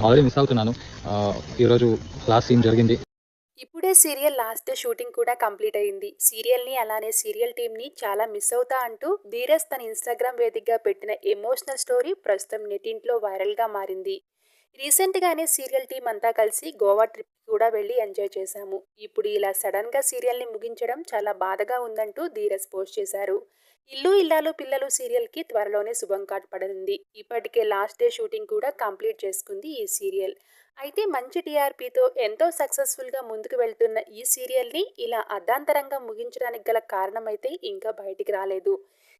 Already miss అవుతున్నాను. ఈరోజు last scene జరిగింది. ఇప్పుడే సీరియల్ లాస్ట్ డే షూటింగ్ కూడా కంప్లీట్ అయింది. సీరియల్ని అలానే సీరియల్ టీంని చాలా మిస్ అవుతా అంటూ ధీరజ్ తన ఇన్స్టాగ్రామ్ వేదికగా పెట్టిన ఎమోషనల్ స్టోరీ ప్రస్తుతం నెట్టింట్లో వైరల్గా మారింది. రీసెంట్గానే సీరియల్ టీం అంతా కలిసి గోవా ట్రిప్ కూడా వెళ్ళి ఎంజాయ్ చేశాము. ఇప్పుడు ఇలా సడన్గా సీరియల్ని ముగించడం చాలా బాధగా ఉందంటూ ధీరజ్ పోస్ట్ చేశారు. ఇల్లు ఇల్లాలు పిల్లలు సీరియల్కి త్వరలోనే శుభం పడనుంది. ఇప్పటికే లాస్ట్ డే షూటింగ్ కూడా కంప్లీట్ చేసుకుంది ఈ సీరియల్. అయితే మంచి టీఆర్పీతో ఎంతో సక్సెస్ఫుల్గా ముందుకు వెళ్తున్న ఈ సీరియల్ని ఇలా అర్ధాంతరంగా ముగించడానికి గల కారణమైతే ఇంకా బయటికి రాలేదు.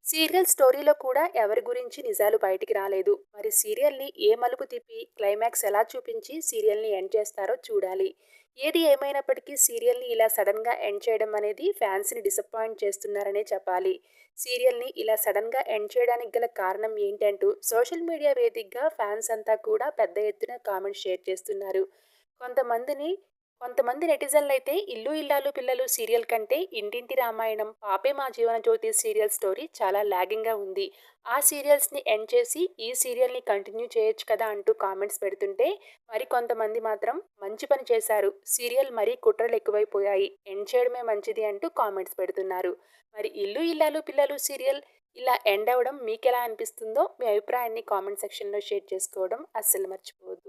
సీరియల్ స్టోరీలో కూడా ఎవరి గురించి నిజాలు బయటికి రాలేదు. మరి సీరియల్ని ఏ మలుపు తిప్పి క్లైమాక్స్ ఎలా చూపించి సీరియల్ని ఎండ్ చేస్తారో చూడాలి. ఏది ఏమైనప్పటికీ సీరియల్ని ఇలా సడన్గా ఎండ్ చేయడం అనేది ఫ్యాన్స్ని డిసప్పాయింట్ చేస్తున్నారనే చెప్పాలి. సీరియల్ని ఇలా సడన్గా ఎండ్ చేయడానికి గల కారణం ఏంటంటూ సోషల్ మీడియా వేదికగా ఫ్యాన్స్ అంతా కూడా పెద్ద ఎత్తున కామెంట్స్ షేర్ చేస్తున్నారు. కొంతమందిని కొంతమంది నెటిజన్లు అయితే ఇల్లు ఇల్లాలు పిల్లలు సీరియల్ కంటే ఇంటింటి రామాయణం, పాపే మా జీవన జ్యోతి సీరియల్ స్టోరీ చాలా లాగింగ్గా ఉంది. ఆ సీరియల్స్ని ఎండ్ చేసి ఈ సీరియల్ని కంటిన్యూ చేయొచ్చు కదా అంటూ కామెంట్స్ పెడుతుంటే, మరి కొంతమంది మాత్రం మంచి పని చేశారు, సీరియల్ మరీ కుట్రలు ఎక్కువైపోయాయి, ఎండ్ చేయడమే మంచిది అంటూ కామెంట్స్ పెడుతున్నారు. మరి ఇల్లు ఇల్లాలు పిల్లలు సీరియల్ ఇలా ఎండ్ అవ్వడం మీకెలా అనిపిస్తుందో మీ అభిప్రాయాన్ని కామెంట్ సెక్షన్లో షేర్ చేసుకోవడం అస్సలు మర్చిపోవద్దు.